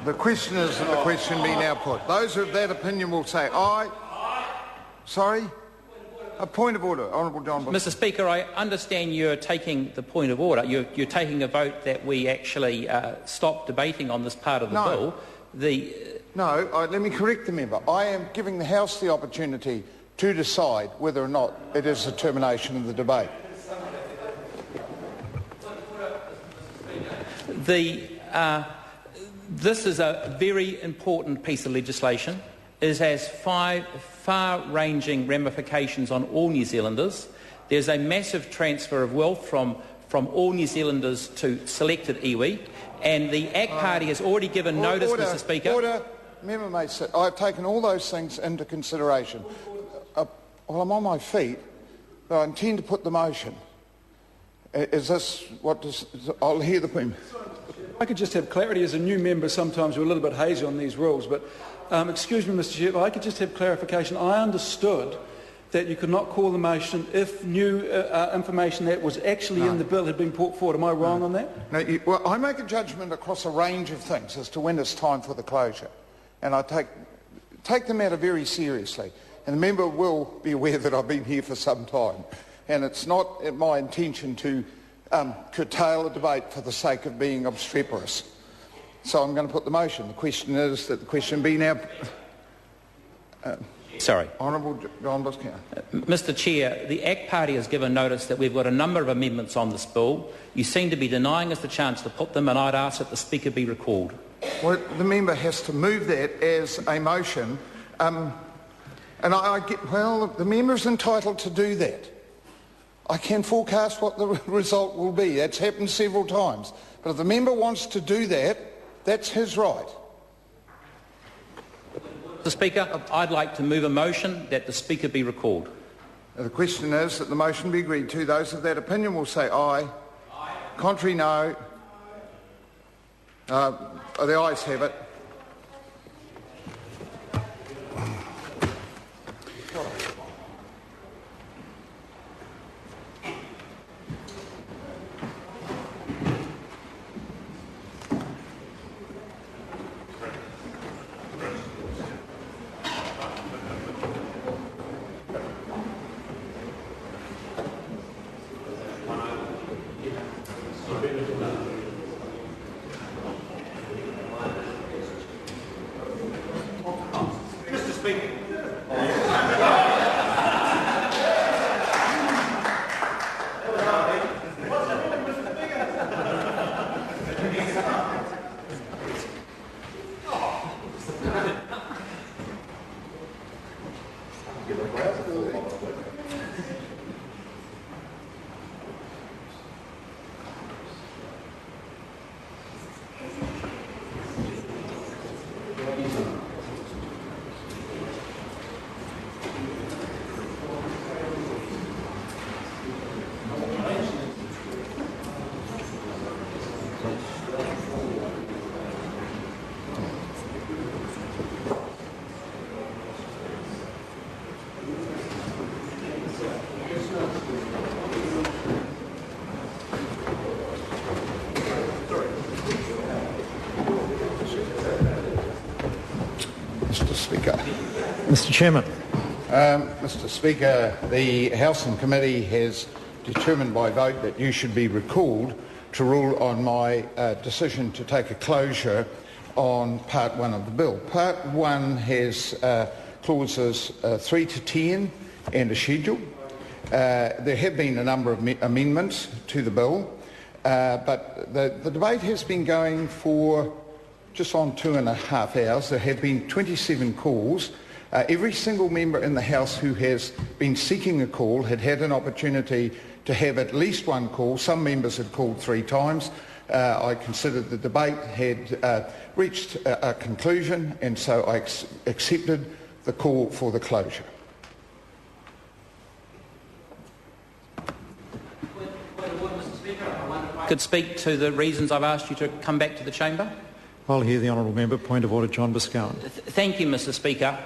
The question is that the question be now put. Those of that opinion will say aye. Sorry? A point of order, Honourable John. Mr. Speaker, I understand you're taking the point of order. You're taking a vote that we actually stop debating on this part of the bill. Let me correct the member. I am giving the House the opportunity to decide whether or not it is a termination of the debate. This is a very important piece of legislation. It has far-ranging ramifications on all New Zealanders. There's a massive transfer of wealth from all New Zealanders to selected iwi, and the ACT Party has already given notice, Mr. Speaker. Order. Member may sit. I've taken all those things into consideration. Well, I'm on my feet, but I intend to put the motion. Is this what does... I'll hear the point. I could just have clarity. As a new member, sometimes we're a little bit hazy on these rules, but excuse me, Mr. Chair, if I could just have clarification. I understood that you could not call the motion if new information that was actually in the bill had been put forward. Am I wrong on that? No, well, I make a judgment across a range of things as to when it's time for the closure, and I take the matter very seriously. And the member will be aware that I've been here for some time, and it's not my intention to curtail a debate for the sake of being obstreperous. So I'm going to put the motion. The question is that the question be now... Sorry. Honourable John Buscount. Mr. Chair, the ACT Party has given notice that we've got a number of amendments on this bill. You seem to be denying us the chance to put them, and I'd ask that the Speaker be recalled. Well, the member has to move that as a motion, and the member is entitled to do that. I can forecast what the result will be. That's happened several times. But if the member wants to do that, that's his right. Mr. Speaker, I'd like to move a motion that the Speaker be recalled. The question is that the motion be agreed to. Those of that opinion will say aye. Aye. Contrary, no. The ayes have it. Mr. Chairman. Mr. Speaker, the House and Committee has determined by vote that you should be recalled to rule on my decision to take a closure on Part 1 of the bill. Part 1 has clauses 3 to 10 and a schedule. There have been a number of amendments to the bill, but the debate has been going for just on 2.5 hours. There have been 27 calls. Every single member in the House who has been seeking a call had had an opportunity to have at least one call. Some members had called 3 times. I considered the debate had reached a conclusion, and so I accepted the call for the closure. Could speak to the reasons I've asked you to come back to the chamber? I'll hear the honourable member. Point of order, John Buscount. Thank you, Mr. Speaker.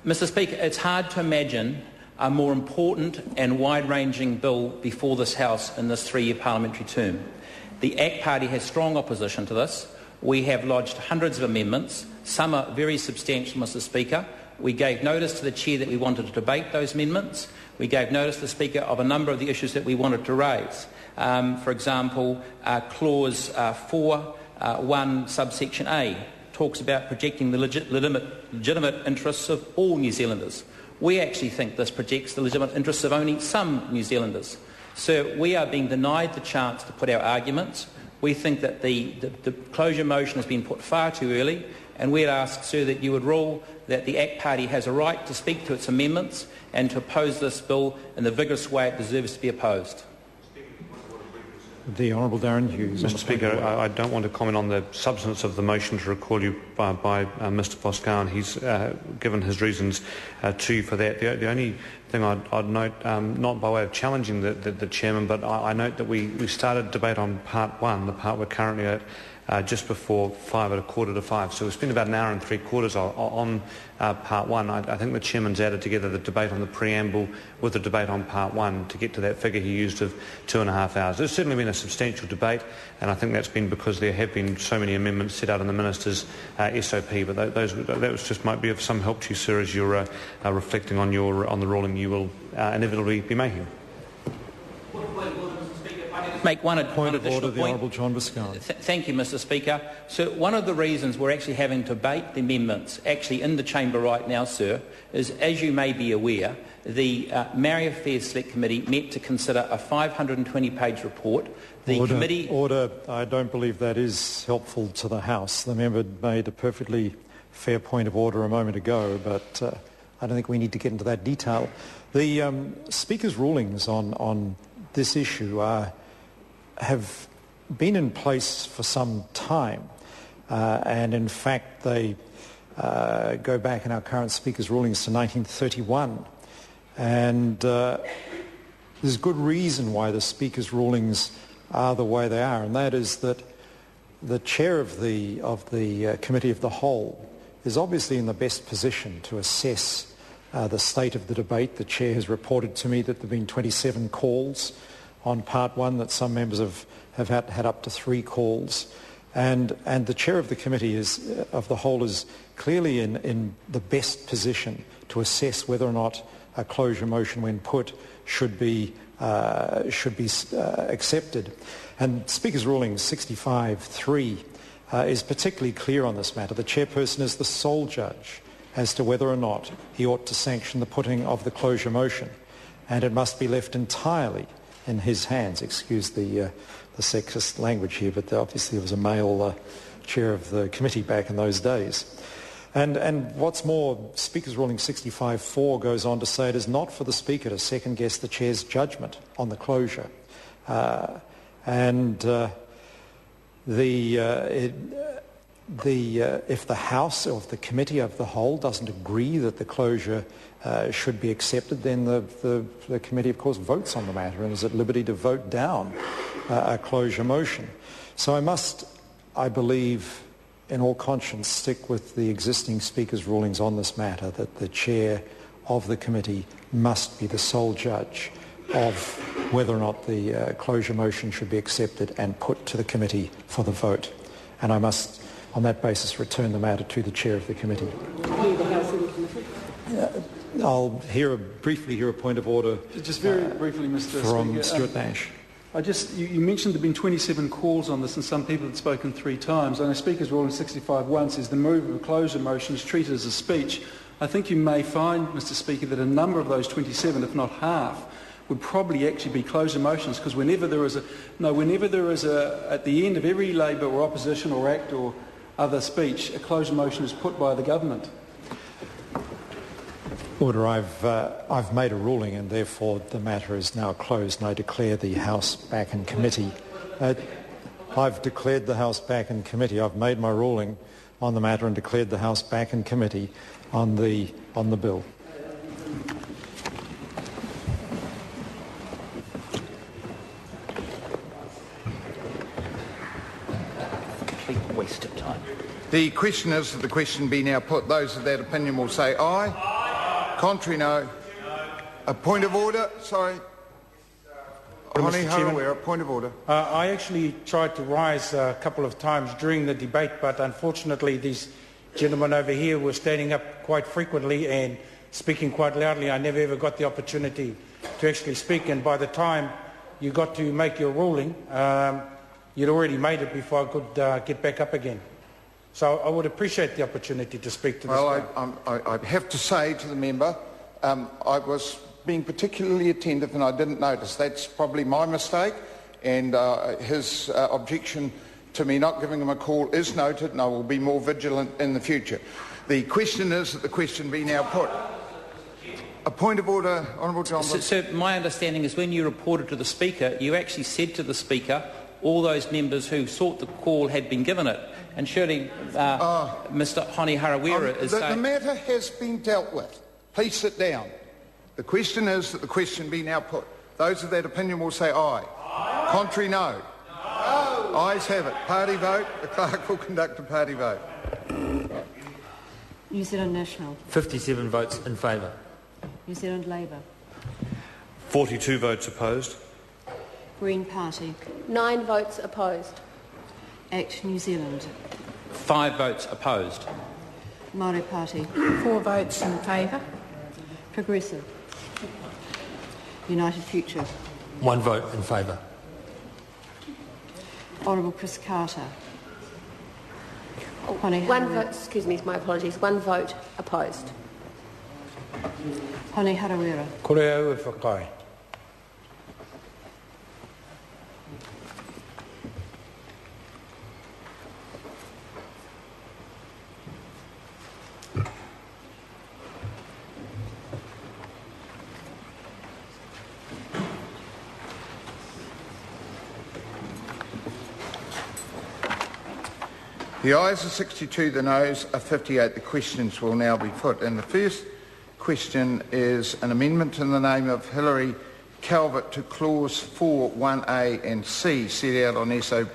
Mr. Speaker, it's hard to imagine a more important and wide-ranging bill before this House in this 3-year parliamentary term. The ACT Party has strong opposition to this. We have lodged hundreds of amendments. Some are very substantial, Mr Speaker. We gave notice to the Chair that we wanted to debate those amendments. We gave notice to the Speaker of a number of the issues that we wanted to raise. For example, Clause 4.1 subsection A talks about protecting the legitimate interests of all New Zealanders. We actually think this protects the legitimate interests of only some New Zealanders. So we are being denied the chance to put our arguments. We think that the closure motion has been put far too early, and we'd ask, sir, that you would rule that the ACT Party has a right to speak to its amendments and to oppose this bill in the vigorous way it deserves to be opposed. The Honourable Darren Hughes. Mr Speaker, I don't want to comment on the substance of the motion to recall you by Mr Boscawen. He's given his reasons to you for that. The only thing I'd note, not by way of challenging the Chairman, but I note that we started debate on Part 1, the part we're currently at, just before 5 at 4:45. So we spent about an hour and 3/4 on Part 1. I think the Chairman's added together the debate on the preamble with the debate on Part 1 to get to that figure he used of 2.5 hours. There's certainly been a substantial debate, and I think that's been because there have been so many amendments set out in the Minister's SOP. But that was just might be of some help to you, sir, as you're reflecting on the ruling you will inevitably be making. Make one Point of order, the point. Honourable John Boscawen. Thank you, Mr Speaker. So one of the reasons we're actually having to debate the amendments actually in the chamber right now, sir, is, as you may be aware, the Maori Affairs Select Committee met to consider a 520-page report. Order. I don't believe that is helpful to the House. The member made a perfectly fair point of order a moment ago, but I don't think we need to get into that detail. The Speaker's rulings on this issue have been in place for some time, and in fact they go back in our current Speaker's rulings to 1931, and there's good reason why the Speaker's rulings are the way they are, and that is that the Chair of the Committee of the Whole is obviously in the best position to assess the state of the debate. The Chair has reported to me that there have been 27 calls on Part 1, that some members have had up to 3 calls. And the Chair of the Committee of the Whole is clearly in the best position to assess whether or not a closure motion, when put, should be accepted. And Speaker's ruling 65.3 is particularly clear on this matter. The Chairperson is the sole judge as to whether or not he ought to sanction the putting of the closure motion, and it must be left entirely in his hands. Excuse the sexist language here, but obviously there was a male chair of the committee back in those days. And what's more, Speaker's ruling 65.4 goes on to say it is not for the Speaker to second-guess the Chair's judgment on the closure. If the House or if the Committee of the Whole doesn't agree that the closure should be accepted, then the committee, of course, votes on the matter and is at liberty to vote down a closure motion. So I believe, in all conscience, stick with the existing Speaker's rulings on this matter, that the Chair of the committee must be the sole judge of whether or not the closure motion should be accepted and put to the committee for the vote. And I must, on that basis, return the matter to the Chair of the committee. I'll briefly hear a point of order. Just very briefly, Mr. from Speaker. Stuart Nash. You mentioned there have been 27 calls on this, and some people had spoken 3 times. And the Speaker's ruling 65.1 says the move of a closure motion is treated as a speech. I think you may find, Mr. Speaker, that a number of those 27, if not half, would probably actually be closure motions, because whenever there is at the end of every Labour or opposition or ACT or other speech, a closure motion is put by the government. Order. I've made a ruling, and therefore the matter is now closed, and I declare the House back in committee. I've declared the House back in committee. I've made my ruling on the matter and declared the House back in committee on the bill. Complete waste of time. The question is that the question be now put. Those of that opinion will say aye. Aye. Contrary, no. A point of order, sorry. Honi Mr. Chairman. Harawira, point of order. I actually tried to rise a couple of times during the debate, but unfortunately these gentlemen over here were standing up quite frequently and speaking quite loudly. I never ever got the opportunity to actually speak, and by the time you got to make your ruling, you'd already made it before I could get back up again. So I would appreciate the opportunity to speak to this. Well, I have to say to the member, I was being particularly attentive and I didn't notice. That's probably my mistake, and his objection to me not giving him a call is noted, and I will be more vigilant in the future. The question is that the question be now put. A point of order, Honourable John. Sir, my understanding is when you reported to the Speaker, you actually said to the Speaker all those members who sought the call had been given it. And surely Mr Honi Harawira is saying... The matter has been dealt with. Please sit down. The question is that the question be now put. Those of that opinion will say aye. Aye. Contrary, no. No. Ayes have it. Party vote. The clerk will conduct a party vote. New Zealand National. 57 votes in favour. New Zealand Labour. 42 votes opposed. Green Party. 9 votes opposed. Act New Zealand. 5 votes opposed. Māori Party. 4 votes in favour. Progressive. United Future. 1 vote in favour. Honourable Chris Carter. Honi One Harawira. vote, excuse me, my apologies. 1 vote opposed. Honi Harawira. Kore au e whakai. The ayes are 62, the noes are 58. The questions will now be put. And the first question is an amendment in the name of Hilary Calvert to clause 4, 1A and C set out on SOP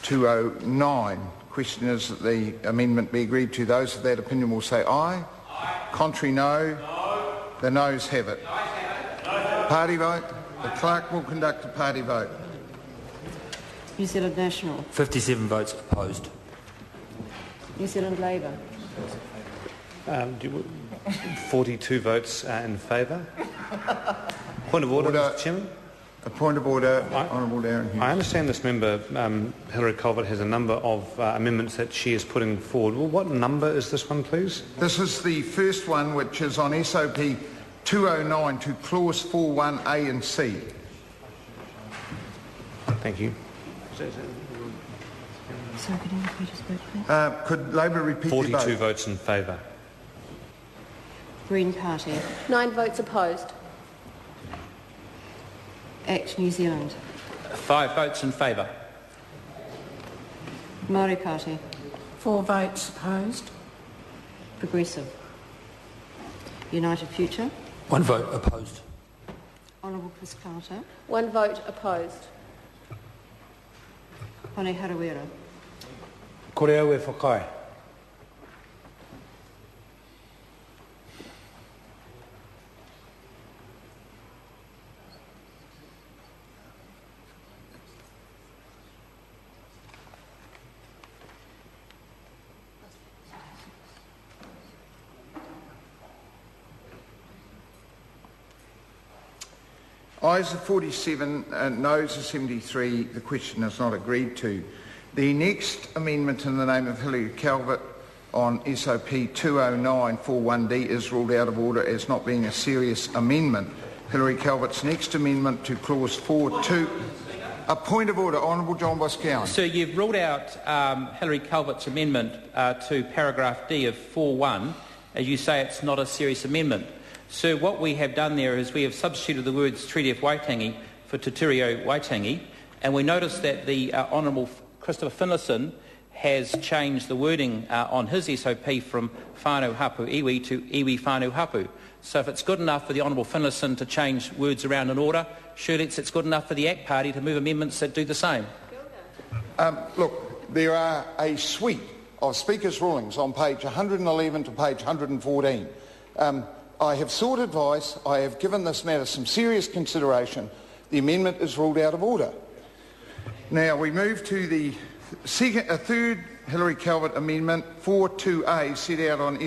209. The question is that the amendment be agreed to. Those of that opinion will say aye. Aye. Contrary, no. No. The noes have it. Party vote. The clerk will conduct a party vote. New Zealand National. 57 votes opposed. New Zealand Labour. 42 votes in favour. Point of order, Mr Chairman. A point of order, Honourable Darren Hughes. I understand this member, Hilary Calvert, has a number of amendments that she is putting forward. Well, what number is this one, please? This is the first one, which is on SOP 209 to clause 4, 1A and C. Thank you. Sorry, could you repeat his vote, please? Could Labour repeat their vote? 42 votes in favour. Green Party. 9 votes opposed. Act New Zealand. 5 votes in favour. Māori Party. 4 votes opposed. Progressive. United Future. 1 vote opposed. Honourable Chris Carter. 1 vote opposed. Honi Harawira. Kore au e whakai. Ayes are 47, noes are 73. The question is not agreed to. The next amendment in the name of Hilary Calvert on SOP 209.41D is ruled out of order as not being a serious amendment. Hilary Calvert's next amendment to clause 4.2. A point of order, Honourable John Boscawen. So you've ruled out Hilary Calvert's amendment to paragraph D of 4.1. As you say, it's not a serious amendment. So what we have done there is we have substituted the words Treaty of Waitangi for Te Tireo Waitangi, and we noticed that the Honourable Christopher Finlayson has changed the wording on his SOP from whānau hapu iwi to iwi whānau hapu. So if it's good enough for the Honourable Finlayson to change words around in order, surely it's good enough for the ACT Party to move amendments that do the same. Look, there are a suite of Speaker's rulings on page 111 to page 114. I have sought advice. I have given this matter some serious consideration. The amendment is ruled out of order. Now we move to the third Hilary Calvert amendment, 42A, set out on